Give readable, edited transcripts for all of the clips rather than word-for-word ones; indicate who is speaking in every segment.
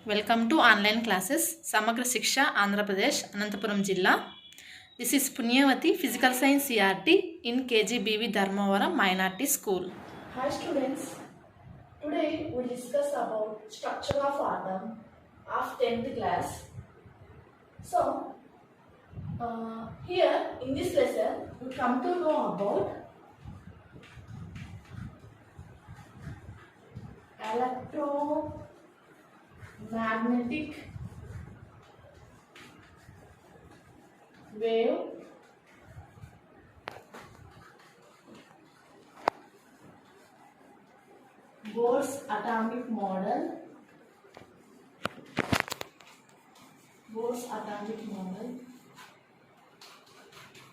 Speaker 1: Welcome to online classes Samagra Shiksha Andhra Pradesh Anantapuram Jilla. This is Punyavati Physical Science CRT in KGBV Dharmavaram Minority School.
Speaker 2: Hi students, today we discuss about structure of atom of 10th class. So, here in this lesson we come to know about electromagnetic wave Bohr's atomic model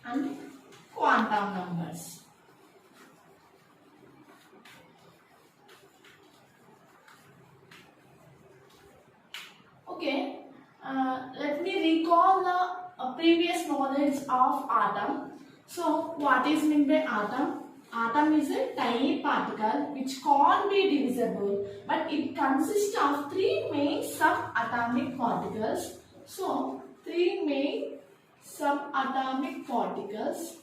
Speaker 2: and quantum numbers. Okay, let me recall the previous knowledge of atom. So, what is meant by atom? Atom is a tiny particle which can't be divisible, but it consists of three main subatomic particles. So, three main subatomic particles.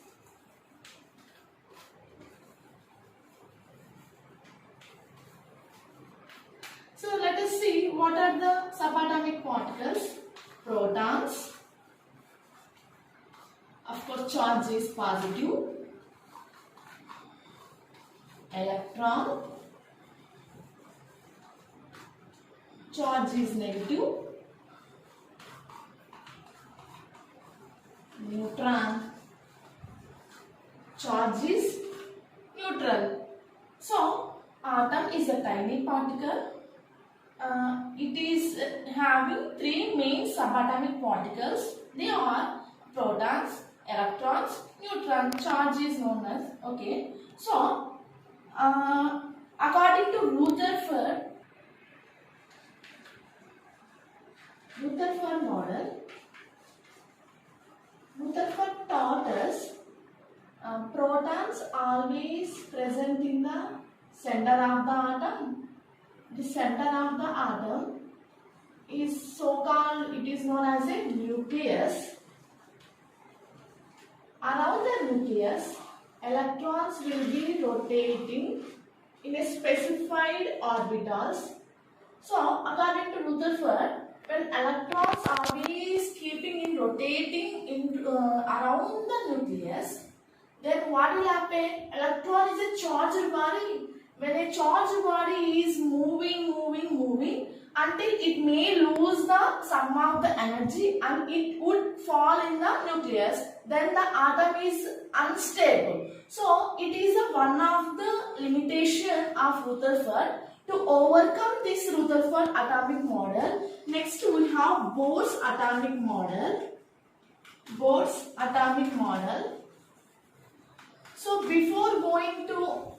Speaker 2: So, let us see what are the subatomic particles. Protons. Of course, charge is positive. Electron, charge is negative. Neutron, charge is neutral. So, atom is a tiny particle. It is having three main subatomic particles. They are protons, electrons, neutron. Charge is known as, okay. So, according to Rutherford model, Rutherford taught us protons always present in the center of the atom. The center of the atom is so-called, it is known as a nucleus. Around the nucleus, electrons will be rotating in a specified orbitals. So, according to Rutherford, when electrons are always keeping in rotating in around the nucleus, then what will happen? Electron is a charged body. When a charged body is moving until it may lose the some of the energy and it would fall in the nucleus, then the atom is unstable. So, it is one of the limitation of Rutherford. To overcome this Rutherford atomic model, next we have Bohr's atomic model. Bohr's atomic model. So, before going to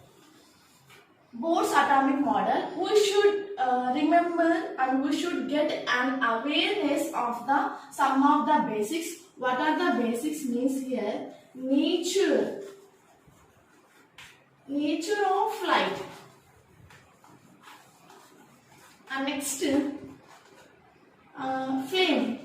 Speaker 2: Bohr's atomic model, we should remember and we should get an awareness of the some of the basics. What are the basics means here? Nature of light. And next, flame.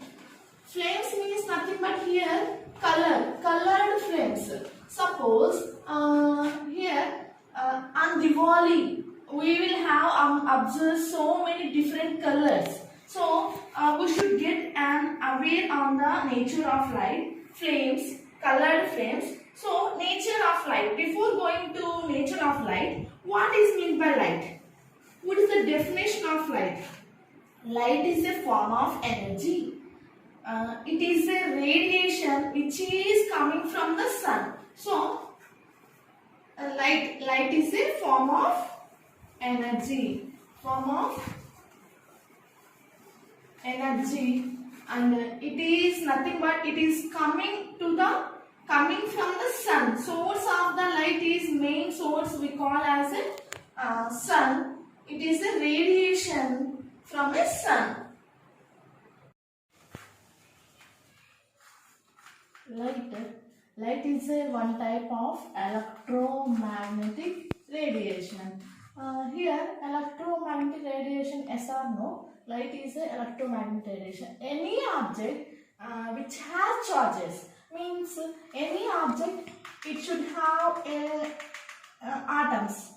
Speaker 2: Flames means nothing but here colored flames. Suppose here on Diwali we will have observed so many different colors. So we should get an aware on the nature of light, flames, colored flames. So nature of light. Before going to nature of light, what is meant by light? What is the definition of light? Light is a form of energy. It is a radiation which is coming from the sun. So, light is a form of energy. And it is nothing but it is coming from the sun. Source of the light is main source we call as a sun. It is a radiation from a sun. Light is a one type of electromagnetic radiation. Here electromagnetic radiation, yes or no? Light is a electromagnetic radiation. Any object which has charges, means any object, it should have atoms.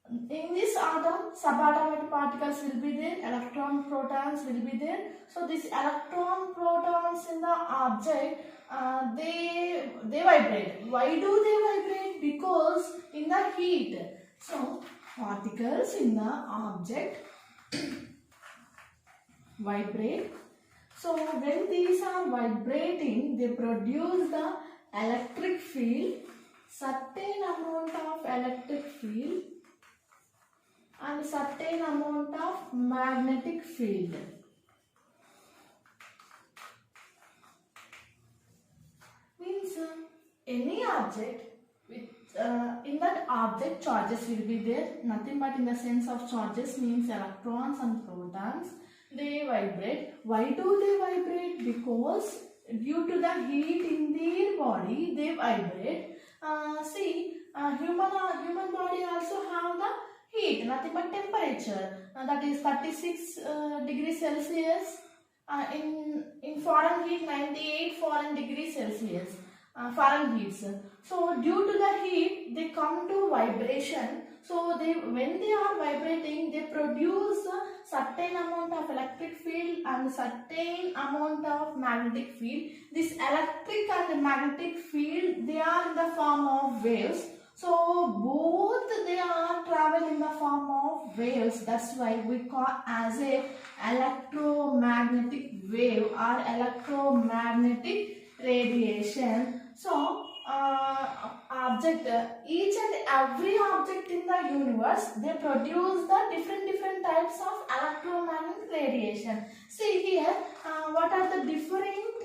Speaker 2: In this atom, subatomic particles will be there, electron protons will be there. So these electron protons in the object, they vibrate. Why do they vibrate? Because in the heat. So particles in the object vibrate. So when these are vibrating, they produce the electric field, certain amount of electric field and certain amount of magnetic field. Means any object with in that object charges will be there, nothing but in the sense of charges means electrons and protons, they vibrate. Why do they vibrate? Because due to the heat in their body, they vibrate. Human body also have the heat, nothing but temperature, that is 36 degrees Celsius, in Fahrenheit 98 foreign degrees Celsius, Fahrenheit. So due to the heat, they come to vibration. So when they are vibrating, they produce a certain amount of electric field and certain amount of magnetic field. This electric and magnetic field, they are in the form of waves. So both they are travel in the form of waves. That's why we call as a electromagnetic wave or electromagnetic radiation. So each and every object in the universe, they produce the different types of electromagnetic radiation. See here, what are the different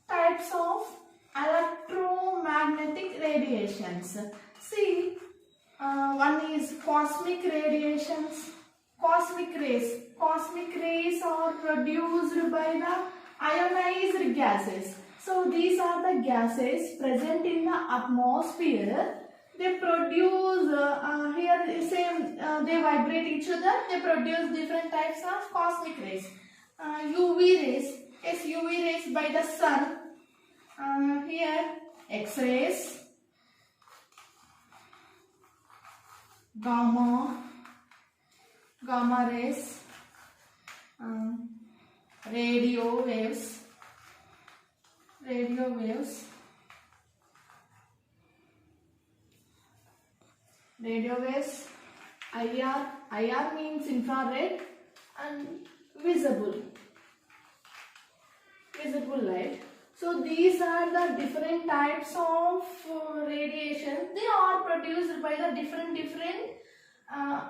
Speaker 2: types of electromagnetic radiations? See, one is cosmic radiations, cosmic rays. Cosmic rays are produced by the ionized gases. So these are the gases present in the atmosphere. They produce, they vibrate each other. They produce different types of cosmic rays. UV rays, yes, UV rays by the sun. Here X-rays, gamma rays, radio waves, IR means infrared, and visible light. So these are the different types of radiation. They are produced by the different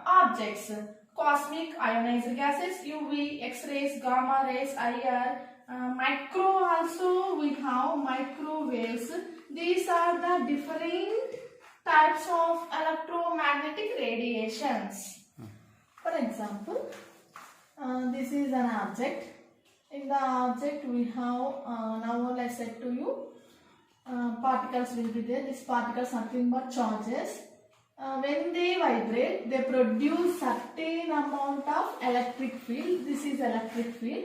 Speaker 2: objects. Cosmic ionized gases, UV, X-rays, gamma rays, IR. Micro also we have microwaves. These are the different types of electromagnetic radiations. For example, this is an object. In the object we have, now I said to you, particles will be there. These particles are nothing but charges. When they vibrate, they produce certain amount of electric field. This is electric field.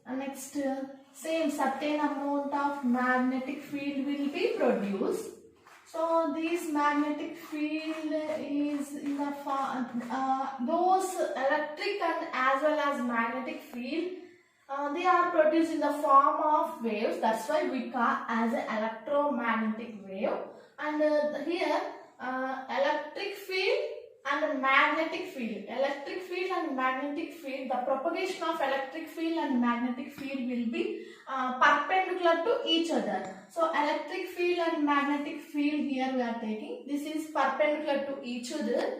Speaker 2: And next, same certain amount of magnetic field will be produced. So this magnetic field is in the those electric and as well as magnetic field, they are produced in the form of waves. That's why we call as an electromagnetic wave. And here electric field and magnetic field. Electric field and magnetic field, the propagation of electric field and magnetic field will be perpendicular to each other. So electric field and magnetic field here we are taking. This is perpendicular to each other.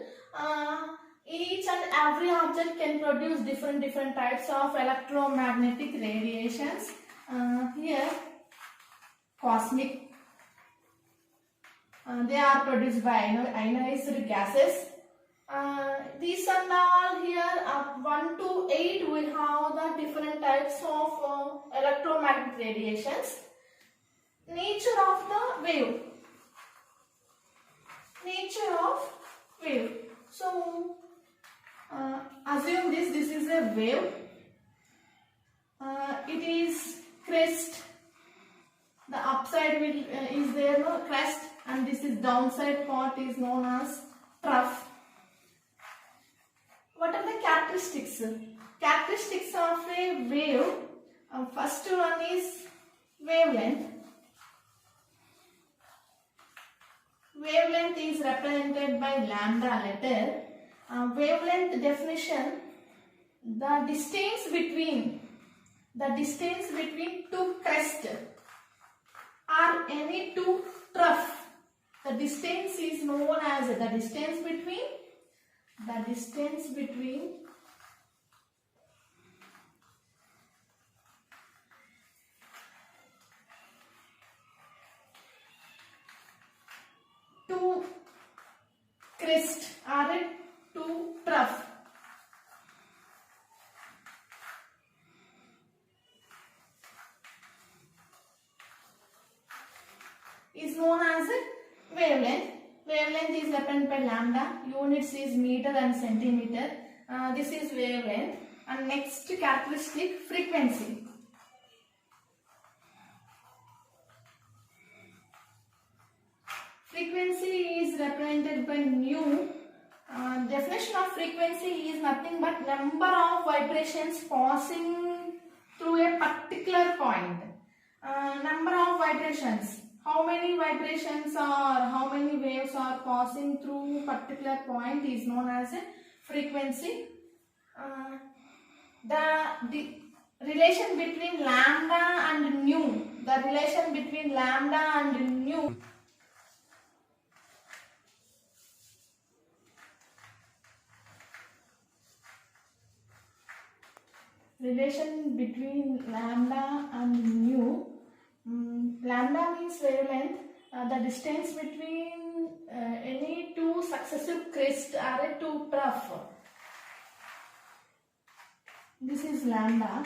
Speaker 2: Each and every object can produce different types of electromagnetic radiations. Here cosmic, they are produced by ionized gases. These and all here, 1 to 8 we have the different types of electromagnetic radiations. nature of the wave. Nature of wave. So assume this is a wave. It is crest. The upside is there, no, crest, and this is downside part is known as trough. What are the characteristics? Characteristics of a wave. First one is wavelength. Wavelength is represented by lambda letter. Wavelength definition: the distance between two crests or any two trough. The distance is known as the distance between two crest or two trough. Is known as wavelength. Wavelength is represented by lambda. Units is meter and centimeter. This is wavelength. And next characteristic, frequency. Frequency is represented by nu. Definition of frequency is nothing but number of vibrations passing through a particular point. Number of vibrations. How many vibrations or how many waves are passing through particular point is known as a frequency. The relation between lambda and nu. The relation between lambda and nu. Relation between lambda and nu. Lambda means wavelength. The distance between any two successive crests or a two trough. This is lambda,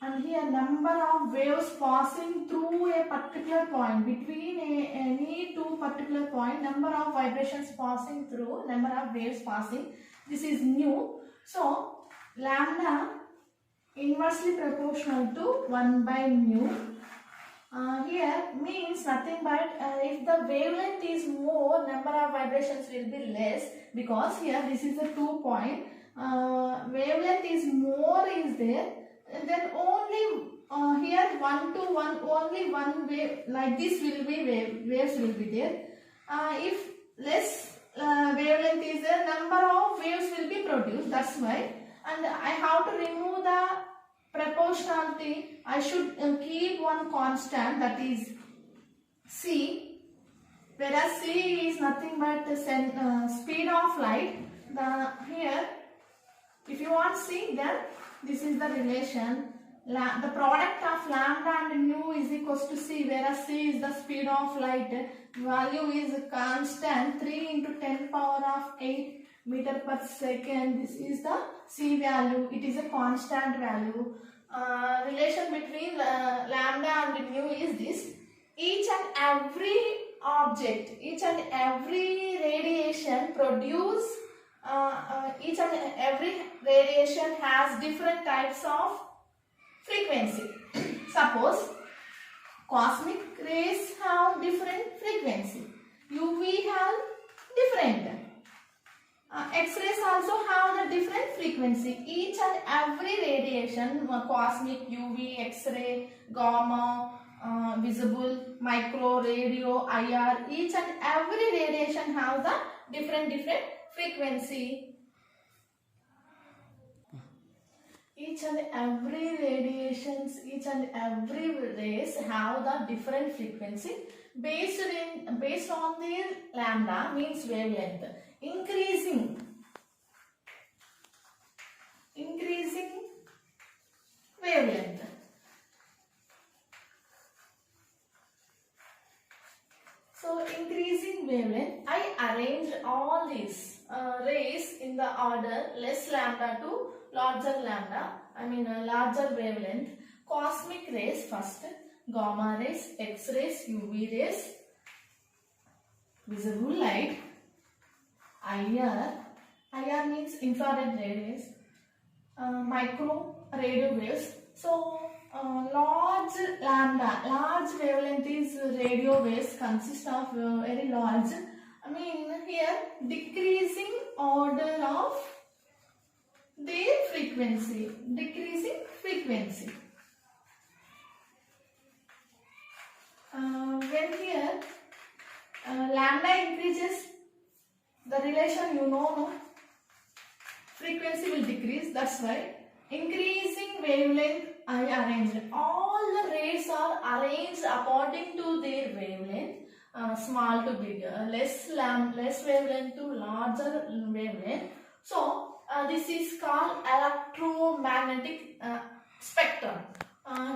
Speaker 2: and here number of waves passing through a particular point. Between any two particular point, number of vibrations passing through, number of waves passing. This is nu. So lambda inversely proportional to 1 by nu. Here means nothing but if the wavelength is more, number of vibrations will be less, because here this is a 2 point. Wavelength is more is there, and then only here 1 to 1, only one wave like this will be waves will be there. If less wavelength is there, number of waves will be produced. That's why, and I have to remove the proportionality. I should keep one constant, that is c, whereas c is nothing but the speed of light. Here if you want c, then this is the relation. The product of lambda and nu is equals to c, whereas c is the speed of light. Value is constant, 3 into 10 power of 8 meter per second. This is the c value. It is a constant value. Relation between lambda and nu is this. Each and every object, each and every radiation produce, each and every radiation has different types of frequency. Suppose cosmic rays have different frequency. UV have different. X-rays also have the different frequency. Each and every radiation, cosmic, UV, X-ray, gamma, visible, micro, radio, IR, each and every radiation have the different frequency. Each and every radiations, each and every rays have the different frequency based on their lambda, means wavelength. Increasing wavelength. So increasing wavelength, I arranged all these rays in the order less lambda to larger lambda, larger wavelength. Cosmic rays first, gamma rays, X-rays, UV rays, visible light, IR. IR means infrared rays, micro radio waves. So, large lambda, large wavelength is radio waves consist of very large. I mean here decreasing order of their frequency, decreasing frequency. When here lambda increases, the relation you know, no? Frequency will decrease. That's why increasing wavelength I arranged. All the rays are arranged according to their wavelength, small to bigger, less wavelength to larger wavelength. So this is called electromagnetic spectrum.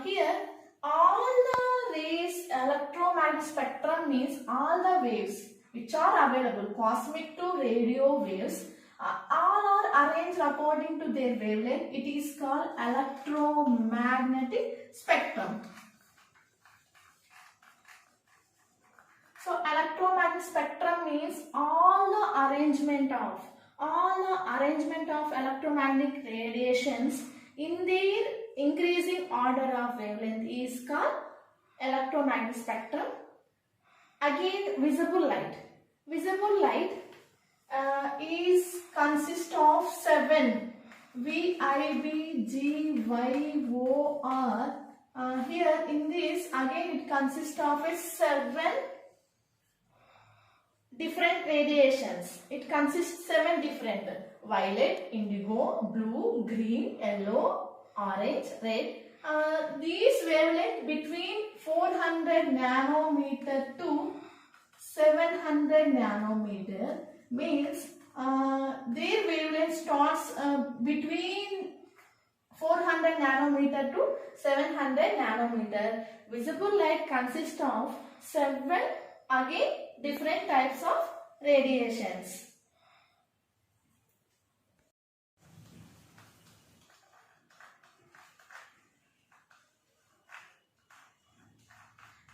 Speaker 2: Here all the rays, electromagnetic spectrum means all the waves which are available, cosmic to radio waves, all are arranged according to their wavelength. It is called electromagnetic spectrum. So electromagnetic spectrum means all the arrangement of electromagnetic radiations in their increasing order of wavelength is called electromagnetic spectrum. Again, visible light. Visible light is consist of 7 VIBGYOR. Here in this again it consists of 7 different radiations. It consists 7 different: violet, indigo, blue, green, yellow, orange, red. These wavelength between 400 nanometer to 700 nanometer means their wavelength starts between 400 nanometer to 700 nanometer. Visible light consists of 7 again different types of radiations.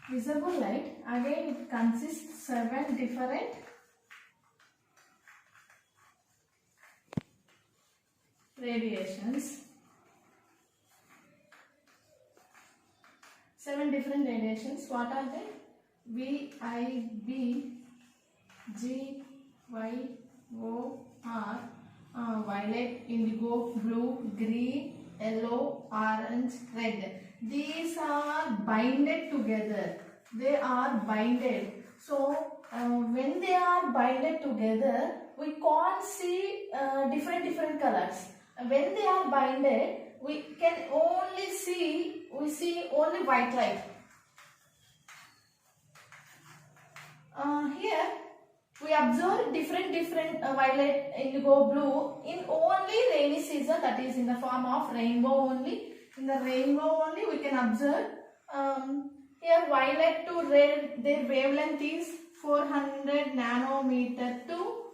Speaker 2: Visible light again it consists 7 different radiations. 7 different radiations. What are they? VIBGYOR, violet, indigo, blue, green, yellow, orange, red. These are binded together. They are binded. So when they are binded together, we can't see different colors. When they are binded, we can only see only white light. Here we observe different violet, indigo, blue in only rainy season, that is in the form of rainbow only. In the rainbow only we can observe. Here violet to red, their wavelength is 400 nanometer to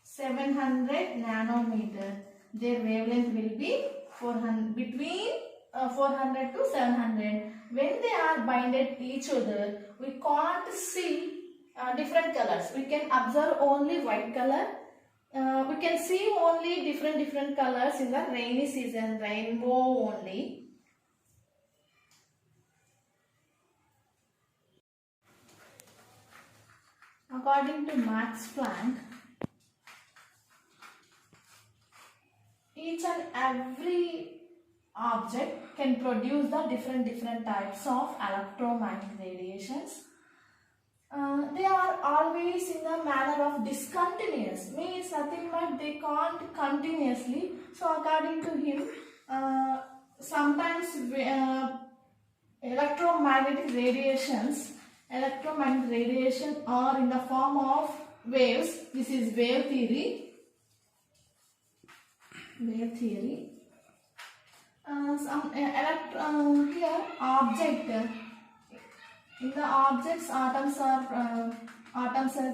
Speaker 2: 700 nanometer. Their wavelength will be 400, between 400 to 700. When they are binded each other, we can't see different colors. We can observe only white color. We can see only different colors in the rainy season, rainbow only. According to Max Planck, each and every object can produce the different types of electromagnetic radiations. They are always in the manner of discontinuous, means nothing but they can't continuously. So according to him, sometimes electromagnetic radiation are in the form of waves. This is wave theory. Here object. In the objects, atoms are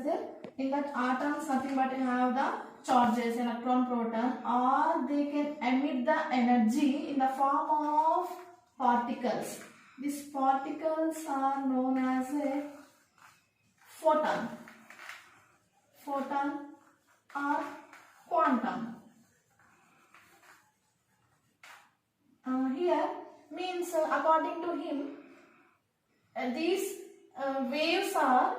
Speaker 2: there. In that atoms, nothing but you have the charges, electron, proton, or they can emit the energy in the form of particles. These particles are known as a photon. Photon or quantum. Here means according to him, these waves are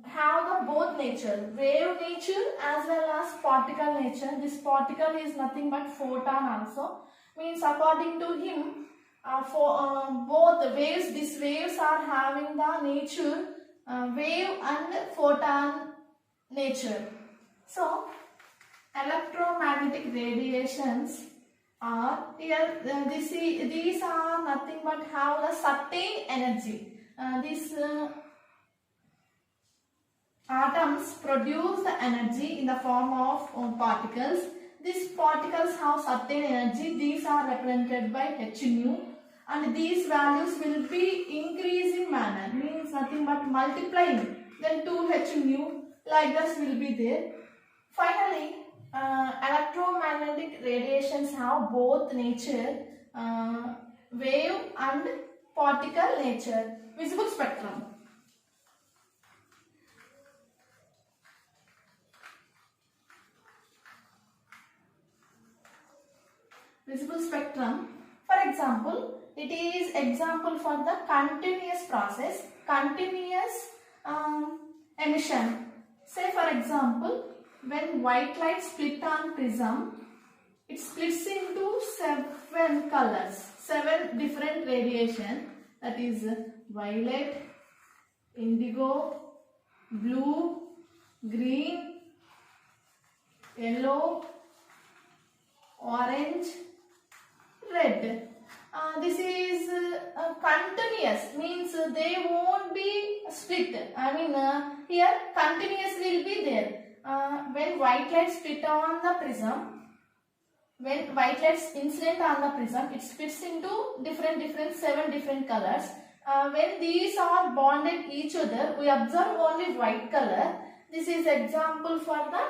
Speaker 2: have the both nature, wave nature as well as particle nature. This particle is nothing but photon also. Means according to him, for both the waves, these waves are having the nature wave and photon nature. So electromagnetic radiations are here. These are nothing but have the certain energy. These atoms produce the energy in the form of particles. These particles have certain energy. These are represented by h nu, and these values will be increasing manner, means nothing but multiplying, then 2h nu, like this will be there. Finally, electromagnetic radiations have both nature, wave and particle nature. Visible spectrum. Visible spectrum, for example, it is example for the continuous process, continuous emission. Say for example, when white light split on prism, it splits into 7 colors, 7 different radiation, that is violet, indigo, blue, green, yellow, orange, red. This is continuous, means they won't be split. I mean here continuous will be there. When white light split on the prism, when white light incident on the prism, it splits into different 7 different colors. When these are bonded each other, we observe only white color. This is example for the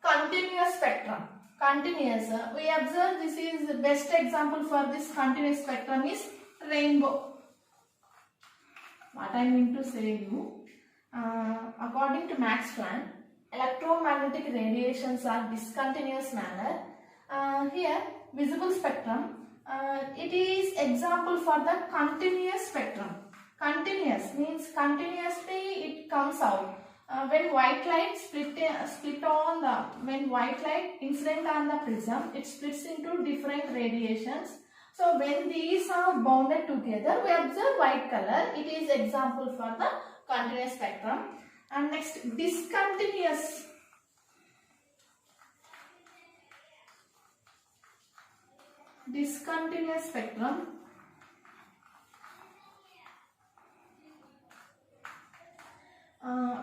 Speaker 2: continuous spectrum. Continuous. We observe this is the best example for this continuous spectrum is rainbow. What I mean to say you, according to Max Planck, electromagnetic radiations are discontinuous manner. Here visible spectrum, it is example for the continuous spectrum. Continuous means continuously it comes out. When white light split on the, when white light incident on the prism, it splits into different radiations. So when these are bounded together, we observe white color. It is example for the continuous spectrum. And next, discontinuous. Discontinuous spectrum.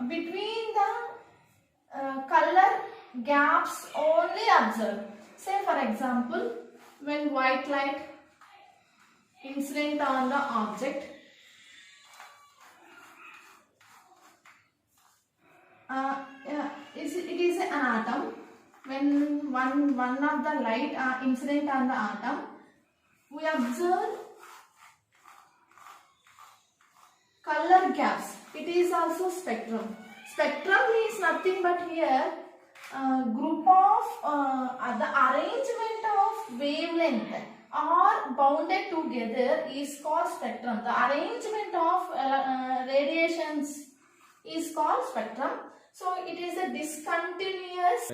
Speaker 2: Between the color gaps only observed. Say for example, when white light incident on the object, it is an atom. When one of the light incident on the atom, we observe color gaps. It is also spectrum. Spectrum is nothing but here group of the arrangement of wavelength are bounded together is called spectrum. The arrangement of radiations is called spectrum. So it is a discontinuous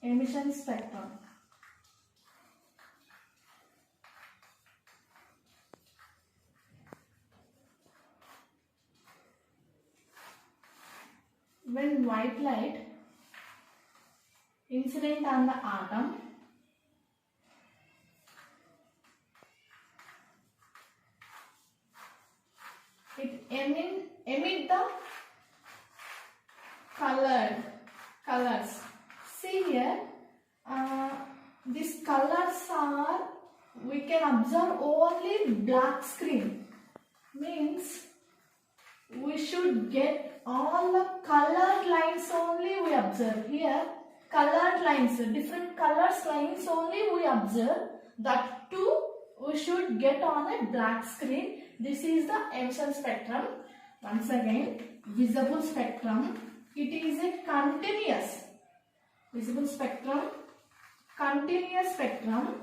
Speaker 2: emission spectrum. When white light incident on the atom, it emit the colors. See here, these colors are, we can observe only black screen, means we should get all the colored lines only we observe. Here colored lines, different colors lines only we observe, that too we should get on a black screen. This is the emission spectrum. Once again, visible spectrum. It is a continuous visible spectrum, continuous spectrum.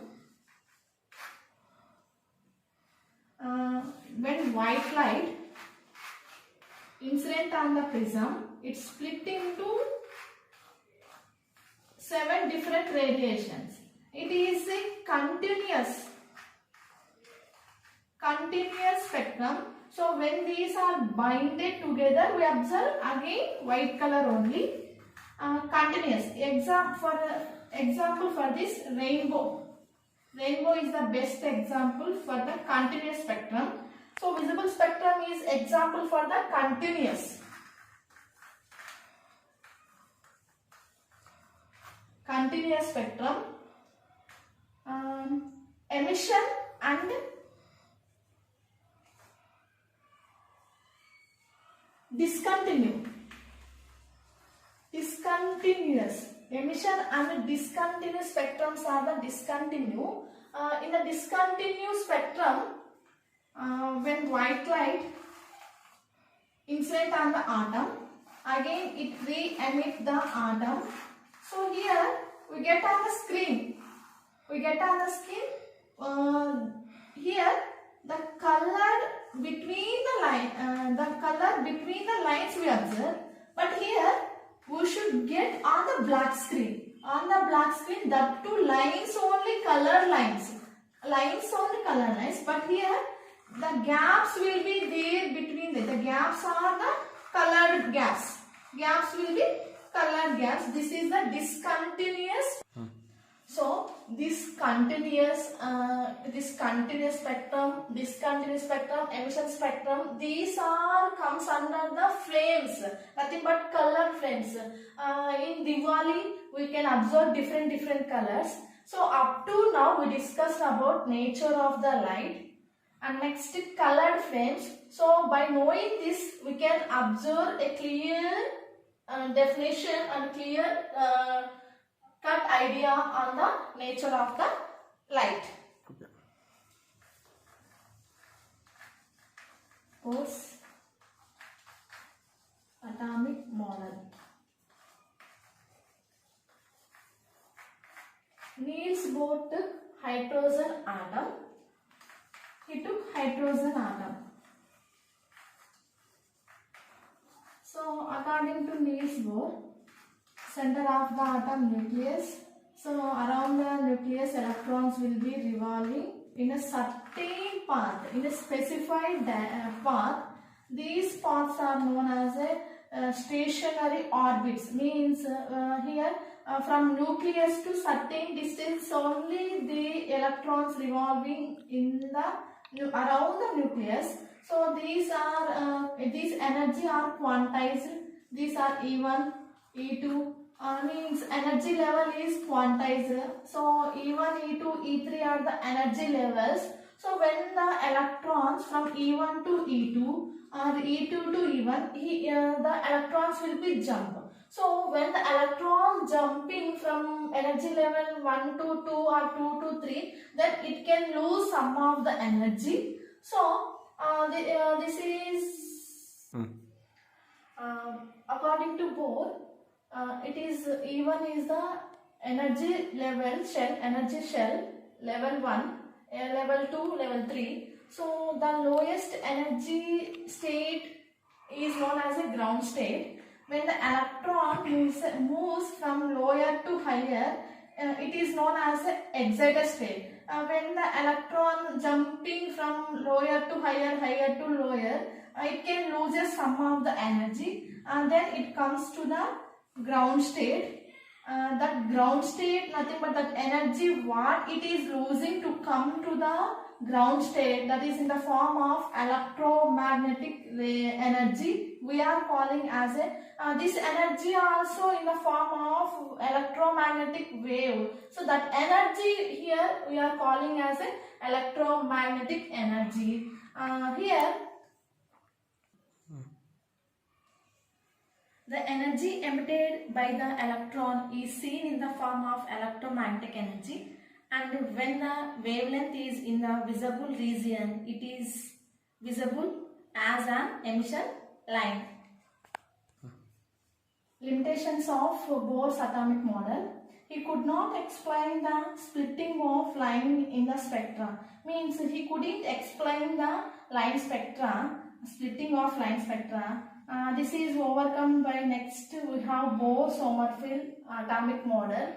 Speaker 2: When white light incident on the prism, it's split into 7 different radiations. It is a continuous spectrum. So when these are binded together, we observe again white color only. Continuous. Example for this, rainbow. Rainbow is the best example for the continuous spectrum. So visible spectrum is example for the continuous spectrum. Emission and discontinuous emission and discontinuous spectrums are the discontinue. In the discontinuous spectrum, when white light incident on the atom, again it re-emit the atom. So here we get on the screen. Here the color between the lines we observe, but here we should get on the black screen. That too lines only, color lines. But here the gaps will be there between the gaps are the colored gaps. Gaps will be colored gaps. This is the discontinuous. So this continuous spectrum, emission spectrum, these are comes under the flames, nothing but color flames. In Diwali we can observe different colors. So up to now we discussed about nature of the light, and next colored flames. So by knowing this, we can observe a clear definition and clear cut idea on the nature of the light. Post-atomic model. Niels Bohr took hydrogen atom. He took hydrogen atom. So according to Niels Bohr, center of the atom nucleus. So around the nucleus, electrons will be revolving in a certain path, in a specified path. These paths are known as a stationary orbits. Means here from nucleus to certain distance only the electrons revolving in the around the nucleus. So these are these energy are quantized. These are E1, E2. Means energy level is quantized. So E1, E2, E3 are the energy levels. So when the electrons from E1 to E2 or E2 to E1, the electrons will be jump. So when the electron jumping from energy level 1 to 2 or 2 to 3, then it can lose some of the energy. So this is according to Bohr. It is E1 is the energy level shell, level 1, level 2, level 3. So the lowest energy state is known as a ground state. When the electron moves from lower to higher, it is known as an excited state. When the electron jumping from lower to higher, higher to lower, it can lose some of the energy, and then it comes to the ground state. That ground state, nothing but that energy what it is losing to come to the ground state, that is in the form of electromagnetic energy, we are calling as a this energy also in the form of electromagnetic wave. So that energy here we are calling as a electromagnetic energy. Here the energy emitted by the electron is seen in the form of electromagnetic energy,
Speaker 1: And when the wavelength is in the visible region, it is visible as an emission line.
Speaker 2: Limitations of Bohr's atomic model. He could not explain the splitting of line in the spectra. Means he couldn't explain the line spectra, splitting of line spectra. This is overcome by next we have Bohr-Sommerfeld atomic model.